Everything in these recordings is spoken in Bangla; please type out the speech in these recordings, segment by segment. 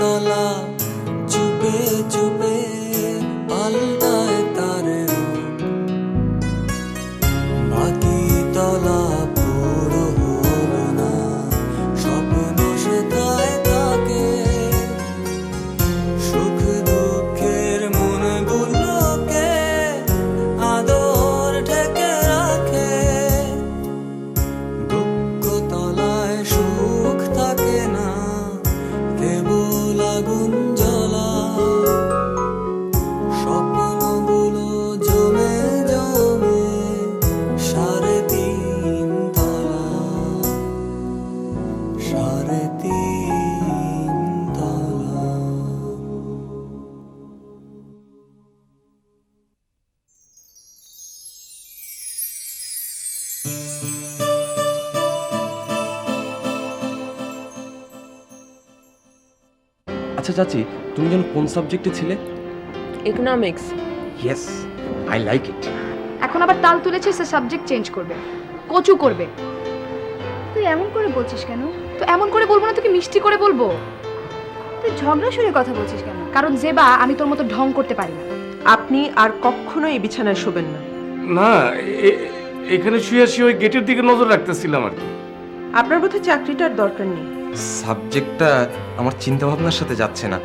তলা চুপে চুপে পাল্টায় তার রূপ, বাকি তলা পুরো হলো না, স্বপ্ন সেথায় থাকে, সুখ দুঃখের মনগুলোকে আদর ঢেকে রাখে, দুঃখ তলায় সুখ থাকে না, কেবল আগুন জ্বলা, স্বপ্নগুলো জমে জমে 3.5 তলা, 3.5 তলা। আচ্ছা চাচি, তুমি যেন কোন সাবজেক্টে ছিলে? Economics. Yes, I like it. এখন আবার তাল তুলেছে, সে সাবজেক্ট চেঞ্জ করবে, কচু করবে। তুই এমন করে বলছিস কেন? তো এমন করে বলবো না, তোকে মিষ্টি করে বলবো। তুই ঝগড়া সুরে কথা বলছিস কেন? কারণ জেবা, আমি তোর মতো ঢং করতে পারি না। আপনি আর কখনো এই বিছানায় শোবেন না। না, এখানে শুয়ে শুয়ে ওই গেটের দিকে নজর রাখতেছিলাম আর কি। আপনার বোধহয় চাকরিটার দরকার নেই। সাবজেক্টটা আমার চিন্তা ভাবনার সাথে যাচ্ছে না,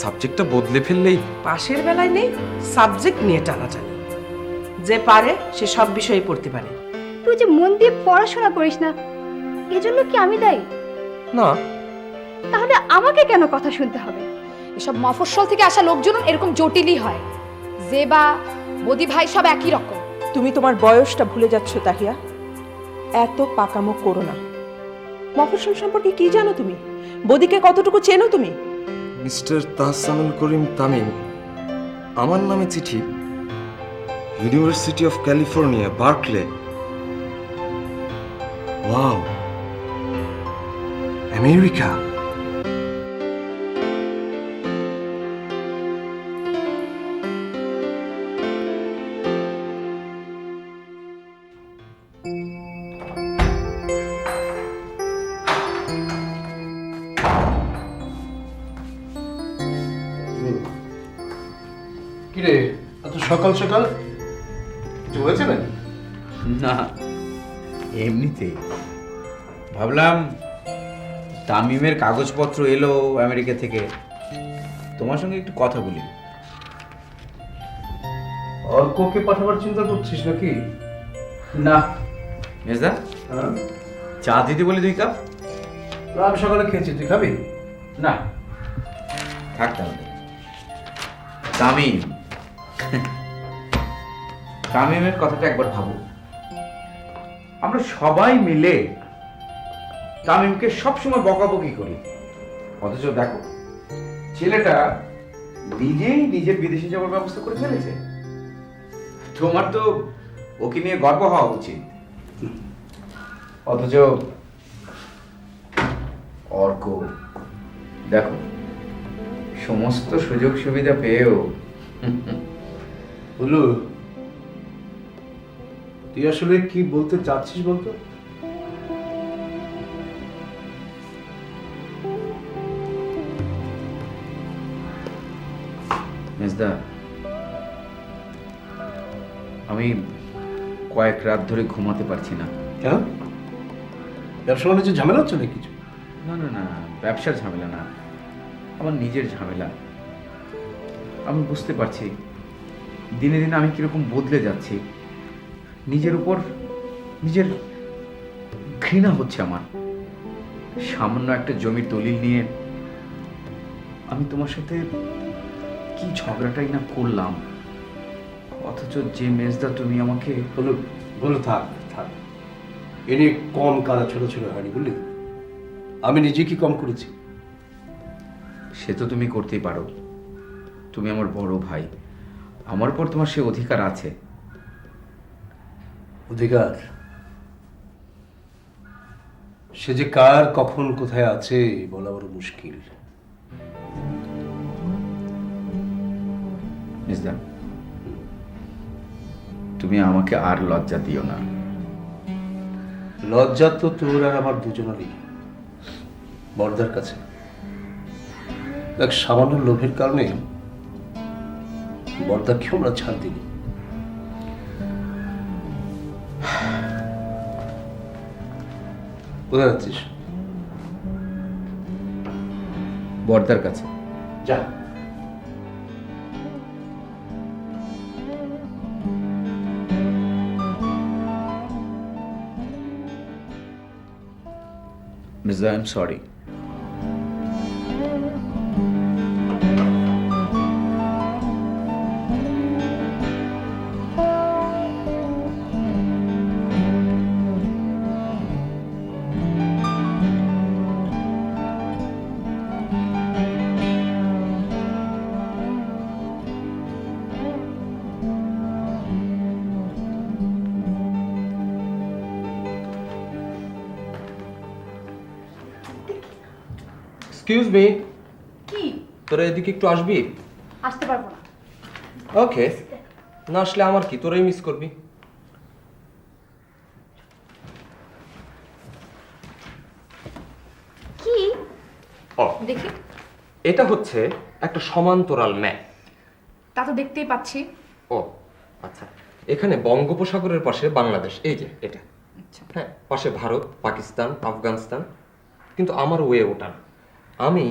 সাবজেক্টটা বদলে ফেললেই। পাশের বেলায় নেই, সাবজেক্ট নিয়ে টানাটানি। যে পারে সে সব বিষয়ে পড়তে পারে। তুই যে মন দিয়ে পড়াশোনা করিস না, এজন্য কি আমি দায়ী? না, তাহলে আমাকে কেন কথা শুনতে হবে? এসব মফস্বল থেকে আসা লোকজন এরকম জটিলই হয়। জেবা, বদি ভাই সব একই রকম। তুমি তোমার বয়সটা ভুলে যাচ্ছ তাহিয়া। এত পাকামো করো না। মফস্বল সম্পর্কে কি জানো তুমি? বদিকে কতটুকু চেনো তুমি? মিস্টার তাহসানুল করিম তামিম, আমার নামে চিঠি, university of California, Berkeley. Wow, America. কিরে, এত সকাল সকাল কিছু হয়েছে নাকি? না, এমনিতেই ভাবলাম তামিমের কাগজপত্র এলো আমেরিকা থেকে, তোমার সঙ্গে একটু কথা বলি। অর্ককে পাঠাবার চিন্তা করছিস নাকি? না মেজদা, চা দিতে বলি 2 কাপ। না, আমি সকালে খেয়েছি, তুই খাবি? না থাক তাহলে। তামিম, তামিমের কথাটা একবার ভাবো। আমরা সবাই মিলে তামিমকে সবসময় বকাবকি করি, অথচ দেখো ছেলেটা নিজেই নিজের বিদেশে যাওয়ার ব্যবস্থা করে ফেলেছে। তোমার তো ওকে নিয়ে গর্ব হওয়া উচিত। অথচ অর্ক দেখো, সমস্ত সুযোগ সুবিধা পেয়েও। বলু, তুই আসলে কি বলতে চাচ্ছিস বলতো? মেজদা, আমি কয়েক রাত ধরে ঘুমাতে পারছি না। কেন? ব্যবসা বাণিজ্য ঝামেলা হচ্ছে না কিছু? না না না, ব্যবসার ঝামেলা না, আমার নিজের ঝামেলা। আমি বুঝতে পারছি দিনে দিনে আমি কিরকম বদলে যাচ্ছি। নিজের উপর নিজের ঘৃণা হচ্ছে আমার। সামান্য একটা জমির দলিল নিয়ে আমি তোমার সাথে কি ঝগড়াটাই না করলাম, অথচ যে মেজদা তুমি আমাকে। বলু থাক থাক, এ নিয়ে কম কাদা ছোট ছোট হয়নি, বুঝলি? আমি নিজে কি কম করেছি? সে তো তুমি করতেই পারো, তুমি আমার বড় ভাই, আমার উপর তোমার সে অধিকার আছে। অধিকার? সে যে কার কখন কোথায় আছে বলা বড় মুশকিল। মেজদা, তুমি আমাকে আর লজ্জা দিও না। লজ্জা তো তোর আর আমার দুজনেরই, বড়দার কাছে। এক সামান্য লোভের কারণে বর্দাকে আমরা ছাড় দিই। কোথায় যাচ্ছিস? বর্দার কাছে। যা। Mirza, I am sorry. Excuse me, কি? তোরা এদিকে একটু আসবি? আসতে পারবো না। ওকে, না আসলে আমার কি, তোরাই মিস করবি। কি? ও, দেখি। এটা হচ্ছে একটা সমান্তরাল ম্যাপ। তা তো দেখতেই পাচ্ছি। ও আচ্ছা, এখানে বঙ্গোপসাগরের পাশে বাংলাদেশ, এই যে এটা। আচ্ছা। হ্যাঁ, পাশে ভারত, পাকিস্তান, আফগানিস্তান। কিন্তু আমার ওয়ে ওটা না। আমি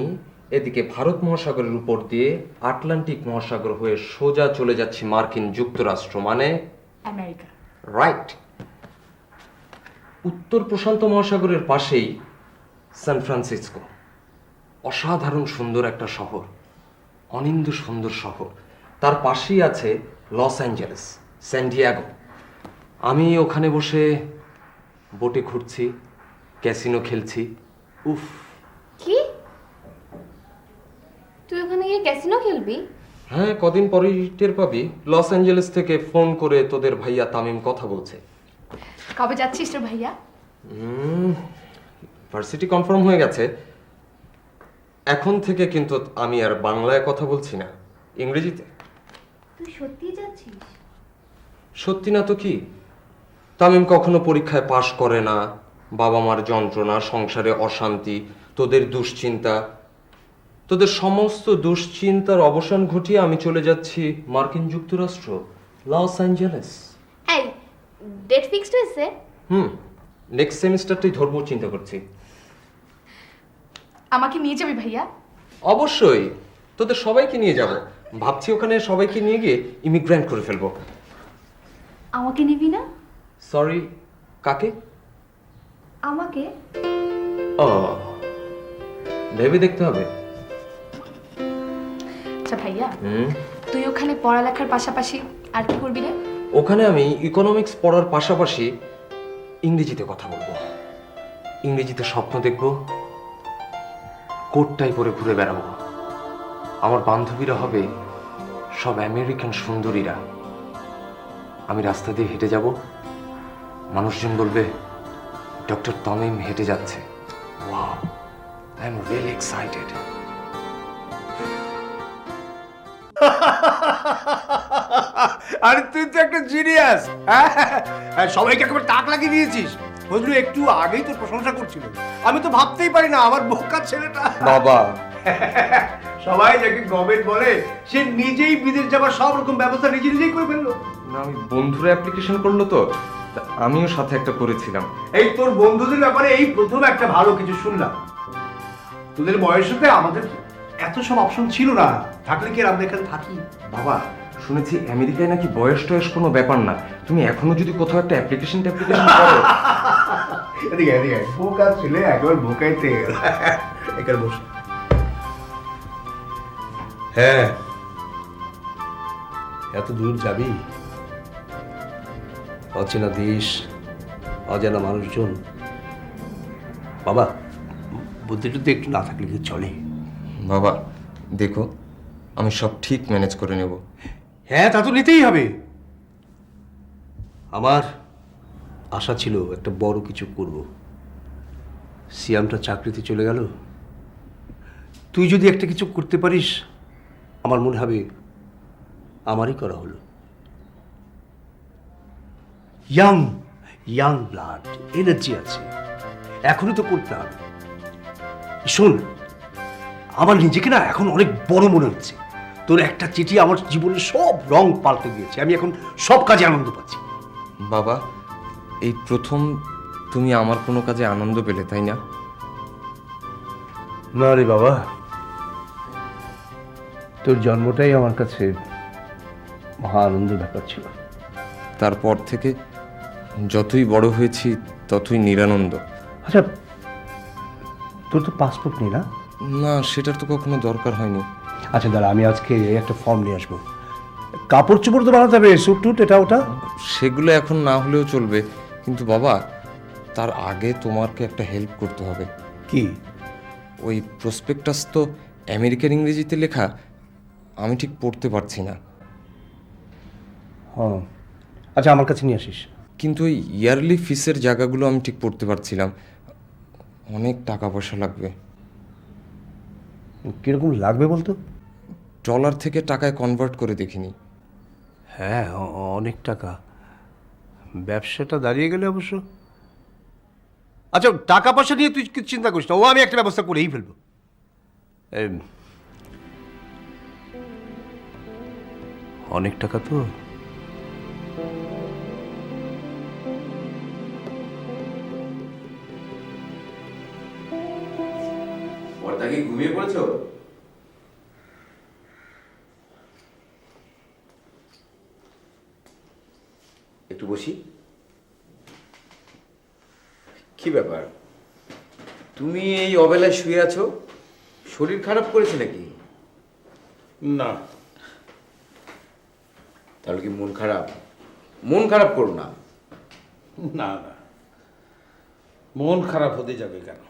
এদিকে ভারত মহাসাগরের উপর দিয়ে আটলান্টিক মহাসাগর হয়ে সোজা চলে যাচ্ছি মার্কিন যুক্তরাষ্ট্র, মানে আমেরিকা। রাইট। উত্তর প্রশান্ত মহাসাগরের পাশেই সান ফ্রান্সিসকো, অসাধারণ সুন্দর একটা শহর, অনিন্দ্য সুন্দর শহর। তার পাশেই আছে লস অ্যাঞ্জেলেস, স্যান ডিয়েগো। আমি ওখানে বসে বোটে ঘুরছি, ক্যাসিনো খেলছি। উফ। কি? তুই ওখানে গিয়ে ক্যাসিনো খেলবি? হ্যাঁ, কদিন পরেই টের পাবি। লস অ্যাঞ্জেলেস থেকে ফোন করে তোদের ভাইয়া তামিম কথা বলছে। কবে যাচ্ছিস রে ভাইয়া? ভার্সিটি কনফার্ম হয়ে গেছে। এখন থেকে কিন্তু আমি আর বাংলায় কথা বলছি না, ইংরেজিতে। তুই সত্যিই যাচ্ছিস? সত্যি না তো কি? তামিম কখনো পরীক্ষায় পাশ করে না, বাবা মার যন্ত্রণা, সংসারে অশান্তি, তোদের দুশ্চিন্তা, তোদের সমস্ত দুশ্চিন্তার অবসান ঘটিয়ে আমি চলে যাচ্ছি মার্কিন যুক্তরাষ্ট্র, লস অ্যাঞ্জেলেস। এই, ডেট ফিক্সড হয়েছে? নেক্সট সেমিস্টারটাই ধরবো চিন্তা করছি। আমাকে নিয়ে যাবি ভাইয়া? অবশ্যই, তোদের সবাইকে নিয়ে যাব। ভাবছি ওখানে সবাইকে নিয়ে গিয়ে ইমিগ্রেন্ট করে ফেলবো। আমাকে নিবি না? সরি, কাকে? আমাকে? ও, ভেবে দেখতে হবে। আচ্ছা ভাইয়া, তুই ওখানে পড়ালেখার পাশাপাশি আর কি করবি রে? ওখানে আমি ইকোনমিক্স পড়ার পাশাপাশি ইংরেজিতে কথা বলবো, ইংরেজিতে স্বপ্ন দেখব, কোটটাই পরে ঘুরে বেড়াবো। আমার বান্ধবীরা হবে সব আমেরিকান সুন্দরীরা। আমি রাস্তা দিয়ে হেঁটে যাব, মানুষজন বলবে ডক্টর তামিম হেঁটে যাচ্ছে। Wow, I am really excited. আরে তুই তো একটা জিনিয়াস। হ্যাঁ, সবাইকে একেবারে টাক লাগিয়ে দিয়েছিস। ফজলু একটু আগেই তোর প্রশংসা করছিল। আমি তো ভাবতেই পারি না আমার বোকা ছেলেটা। বাবা, সবাই যাকে গভর্নমেন্ট বলে সে নিজেই বিদেশ যাবার সব রকম ব্যবস্থা নিজেই করে ফেললো। না, আমি বন্ধুরা অ্যাপ্লিকেশন করলো তো, তা আমিও সাথে একটা করেছিলাম। এই তোর বন্ধুদের ব্যাপারে এই প্রথম একটা ভালো কিছু শুনলাম। তোদের বয়সেতে আমাদের এত সব অপশন ছিল না, থাকলে কি আর আমরা এখানে থাকি? বাবা, শুনেছি আমেরিকায় নাকি বয়স টয়স কোনো ব্যাপার না। তুমি এখনো যদি কোথাও একটা অ্যাপ্লিকেশন করো। এদিকে এদিকে, বোকা ছেলে একবার বোকাইতে এখানে বস। হ্যাঁ, এত দূর যাবি, অচেনা দেশ, অজানা মানুষজন। বাবা, বুদ্ধিটা তো একটু না থাকলে কি চলে? বাবা দেখো, আমি সব ঠিক ম্যানেজ করে নেব। হ্যাঁ, তা তো নিতেই হবে। আমার আশা ছিল একটা বড় কিছু করব। সিয়ামটা চাকরিতে চলে গেল, তুই যদি একটা কিছু করতে পারিস আমার মনে হবে আমারই করা হলো। ইয়াং ব্লাড, এনার্জি আছে, এখনই তো করতে হবে। শোন, আমার নিজেকে না এখন অনেক বড় মনে হচ্ছে। তোর একটা চিঠি আমার জীবনের সব রং পাল্টে দিয়েছে। আমি এখন সব কাজে আনন্দ পাচ্ছি। বাবা, এই প্রথম তুমি আমার কোনো কাজে আনন্দ পেলে, তাই না? না রে বাবা, তোর জন্মটাই আমার কাছে মহা আনন্দের ব্যাপার ছিল। তারপর থেকে যতই বড় হয়েছি ততই নিরানন্দ। আচ্ছা, তোর তো পাসপোর্ট নেই না? না, সেটার তো কখনো দরকার হয়নি। আচ্ছা দাঁড়া, আমি আজকে একটা ফর্ম নিয়ে আসবো। কাপড় চোপড় তো বানাতে হবে, স্যুট টুট এটা ওটা। সেগুলো এখন না হলেও চলবে, কিন্তু বাবা তার আগে তোমাকে একটা হেল্প করতে হবে। কি? ওই প্রসপেক্টাস তো আমেরিকান ইংরেজিতে লেখা, আমি ঠিক পড়তে পারছি না। হ্যাঁ, আচ্ছা আমার কাছে নিয়ে আসিস। কিন্তু ওই ইয়ারলি ফিসের জায়গাগুলো আমি ঠিক পড়তে পারছিলাম। অনেক টাকা পয়সা লাগবে। কিরকম লাগবে বলতো? ডলার থেকে টাকায় কনভার্ট করে দেখিনি। হ্যাঁ, অনেক টাকা। ব্যবসাটা দাঁড়িয়ে গেলে অবশ্য। আচ্ছা, টাকা পয়সা নিয়ে তুই কিছু চিন্তা করিস না, ও আমি একটা ব্যবস্থা করেই ফেলবো। অনেক টাকা তো। বর্দা কি ঘুমিয়ে পড়েছো? একটু বসি। কি ব্যাপার, তুমি এই অবেলায় শুয়ে আছো? শরীর খারাপ করেছে নাকি? না। তাহলে কি মন খারাপ? মন খারাপ করো না। না না, মন খারাপ হতে যাবে কেন?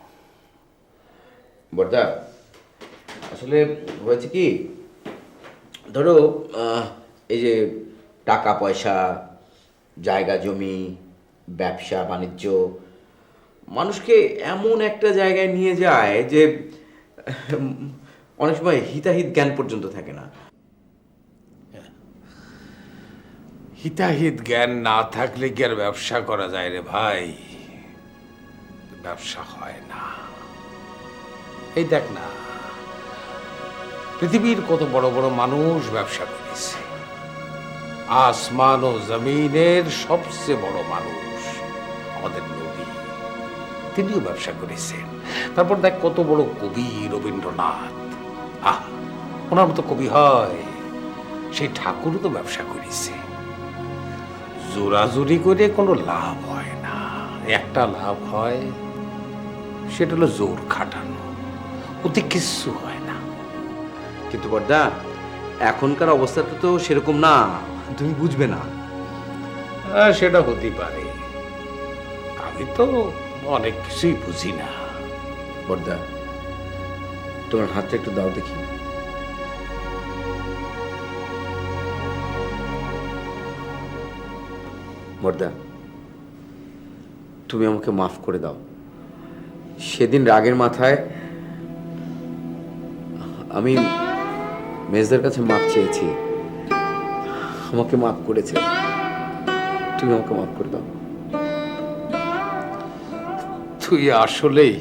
বর্দা, আসলে হয়েছে কি, ধরো এই যে টাকা পয়সা, জায়গা জমি, ব্যবসা বাণিজ্য মানুষকে এমন একটা জায়গায় নিয়ে যায় যে অনেক সময় হিতাহিত জ্ঞান পর্যন্ত থাকে না। হিতাহিত জ্ঞান না থাকলে কি আর ব্যবসা করা যায় রে ভাই? ব্যবসা হয় না। এই দেখ না, পৃথিবীর কত বড় বড় মানুষ ব্যবসা করেছে। আসমান ও জমিনের সবচেয়ে বড় মানুষ আমাদের নবী, তিনিও ব্যবসা করেছেন। তারপর দেখ কত বড় কবি রবীন্দ্রনাথ, ওনার মতো কবি হয়? সেই ঠাকুরও তো ব্যবসা করেছে। জোরাজুরি করে কোনো লাভ হয় না। একটা লাভ হয়, সেটা হলো জোর খাটানো, ওতে কিচ্ছু হয় না। কিন্তু বর্দা, এখনকার অবস্থাটা তো সেরকম না, তুমি বুঝবে না। সেটা হতে পারে, আমি তো অনেক কিছুই বুঝি না। বর্দা, তোমার হাতটা একটু দাও দেখি। বর্দা, তুমি আমাকে মাফ করে দাও। সেদিন রাগের মাথায় আমি মেজদার কাছে মাপ চেয়েছি, আমাকে মাফ করেছে। তুমি আমাকে মাফ করে দাও। তুই আসলেই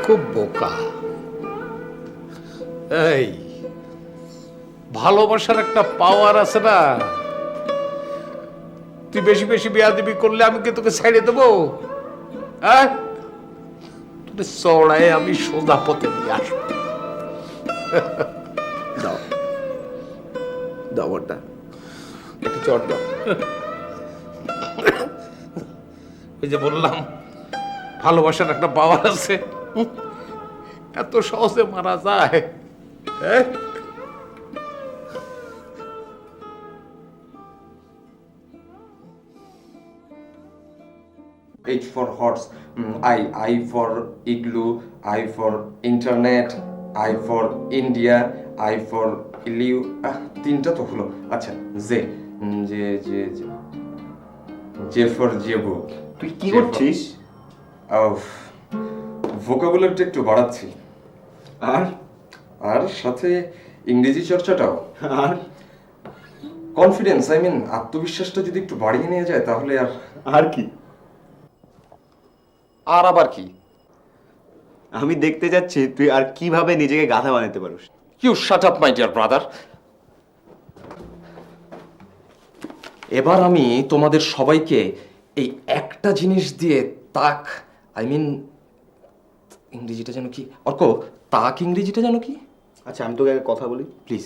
খুব বোকা। এই ভালোবাসার একটা পাওয়ার আছে না, তুই বেশি বেশি বেয়াদবি করলে আমি কি তোকে ছেড়ে দেবো? হ্যাঁ, তোকে চড়ায় আমি সোজা পথে নিয়ে আসবো। দাও দাও বর্দা, একটু চট দাও। ওই যে বললাম, ভালোবাসার একটা পাওয়ার আছে, এত সহজে মারা যায়? হ্যাঁ, H for horse, I for igloo, I for internet, I for India, I for liu, তিনটা তো হলো। আচ্ছা, J J J J for Jebu. তুই কি করছিস? ভোকাবুলারিটা একটু বাড়াচ্ছি, আর সাথে ইংরেজি চর্চাটাও। আর কনফিডেন্স, আত্মবিশ্বাসটা যদি একটু বাড়িয়ে নিয়ে যায় তাহলে আর আর কি? আর আবার কি? আমি দেখতে যাচ্ছি তুই আর কিভাবে নিজেকে গাধা বানাতে পারিস। You shut up my dear brother. এবার আমি তোমাদের সবাইকে এই একটা জিনিস দিয়ে ইংরেজিটা যেন কি অর্ক, ইংরেজিটা যেন কি? আচ্ছা আমি তোকে একটা কথা বলি প্লিজ।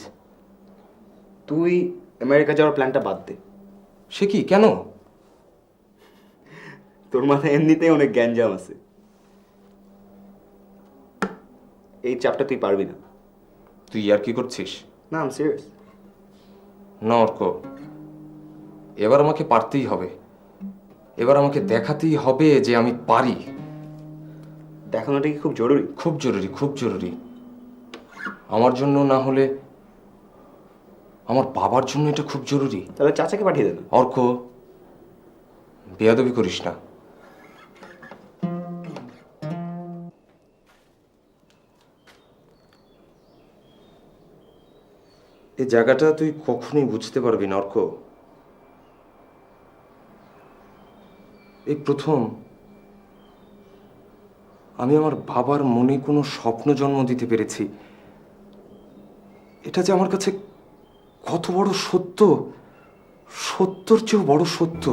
তুই আমেরিকা যাওয়ার প্ল্যানটা বাদ দে। সে কি, কেন? তোর মাথায় এমনিতেই অনেক গ্যাঞ্জাম আছে, এই চাপটা তুই পারবি না। তুই আর কি করছিস? না আমি সিরিয়াস। না অর্ক, এবার আমাকে পারতেই হবে। এবার আমাকে দেখাতেই হবে যে আমি পারি। দেখানোটা কি খুব জরুরি? খুব জরুরি, খুব জরুরি। আমার জন্য না হলে আমার বাবার জন্য এটা খুব জরুরি। তাহলে চাচাকে পাঠিয়ে দেন। অর্ক, বেয়াদবি করিস না। এই জায়গাটা তুই কখনোই বুঝতে পারবি না অর্ক। এই প্রথম আমি আমার বাবার মনে কোনো স্বপ্ন জন্ম দিতে পেরেছি। এটা যে আমার কাছে কত বড় সত্য, সত্যর চেয়েও বড় সত্য।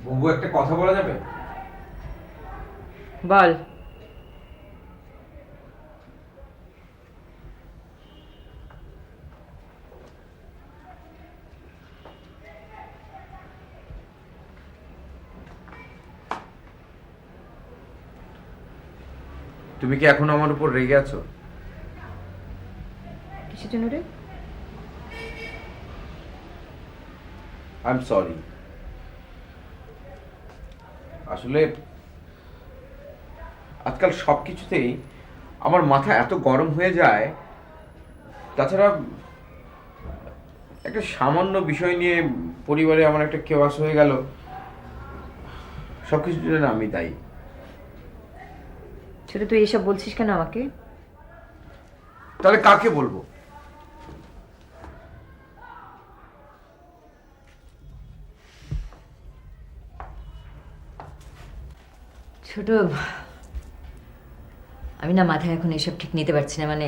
বুবু, একটা কথা বলা যাবে? বল। তুমি কি এখন আমার উপর রেগে আছো? কিসের জন্য রে? I am sorry. আসলে আজকাল সব কিছুতেই আমার মাথা এত গরম হয়ে যায়। তাছাড়া একটা সামান্য বিষয় নিয়ে পরিবারে আমার একটা কেওয়াস হয়ে গেল, সব কিছুর জন্য আমি দায়ী। ছোট, তুই এসব বলছিস কেন আমাকে? তাহলে কাকে বলবো? ছোট, আমি না মাথায় এখন এসব ঠিক নিতে পারছি না, মানে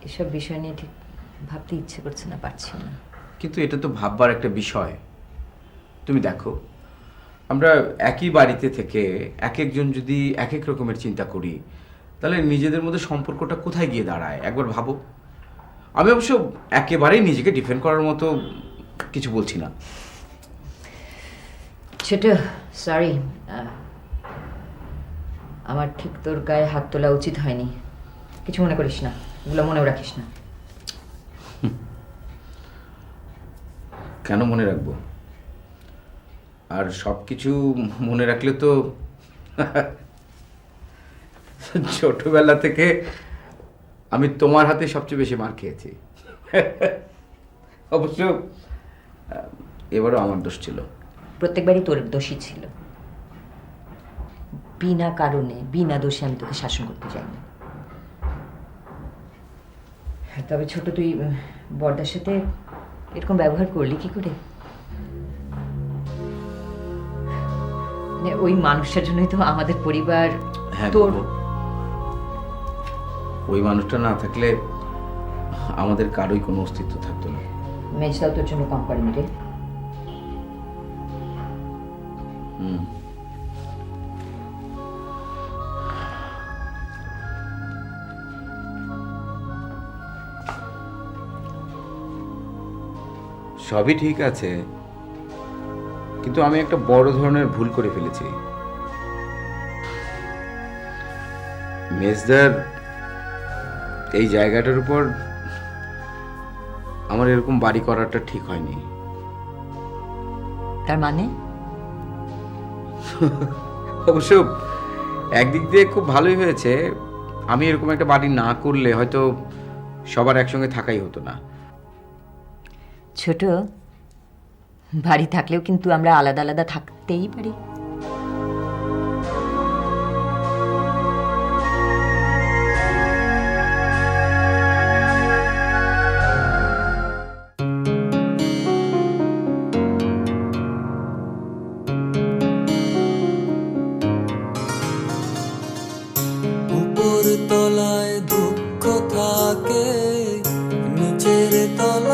এসব বিষয় নিয়ে ঠিক ভাবতে ইচ্ছে করছে না, পারছি না। কিন্তু এটা তো ভাববার একটা বিষয়। তুমি দেখো, আমরা একই বাড়িতে থেকে এক একজন যদি এক এক রকমের চিন্তা করি, তাহলে নিজেদের মধ্যে সম্পর্কটা কোথায় গিয়ে দাঁড়ায় একবার ভাবো। আমি অবশ্য একেবারেই নিজেকে ডিফেন্ড করার মতো কিছু বলছি না। ছোট, সরি, আমার ঠিক তোর গায়ে হাত তোলা উচিত হয়নি। কিছু মনে করিস না, এগুলো মনেও রাখিস না। কেন মনে রাখবো? আর সব কিছু মনে রাখলে তো ছোটবেলা থেকে আমি তোমার হাতে সবচেয়ে বেশি মার খেয়েছি। অবশ্য এবারও আমার দোষ ছিল। প্রত্যেকবারই তোর দোষই ছিল। বিনা কারণে, বিনা দোষে আমি তোকে শাসন করতে চাইনি। তবে ছোট, তুই বড়দার সাথে এরকম ব্যবহার করলি কি করে? মানে ওই মানুষটার জন্যই তো আমাদের পরিবার। হ্যাঁ, তোর ওই মানুষটা না থাকলে আমাদের কারোই কোনো অস্তিত্ব থাকতো না। মেজদাও তোর জন্য কম করেনি রে। সবই ঠিক আছে, কিন্তু আমি একটা বড় ধরনের ভুল করে ফেলেছি। মেজদার এই জায়গাটার উপর আমার এরকম বাড়ি করাটা ঠিক হয়নি। তার মানে? অবশ্য একদিক দিয়ে খুব ভালোই হয়েছে। আমি এরকম একটা বাড়ি না করলে হয়তো সবার একসঙ্গে থাকাই হতো না। ছোট, বাড়ি থাকলেও কিন্তু আমরা আলাদা আলাদা থাকতেই পারি। উপর তলায় দুঃখ থাকে, নিচের তলায়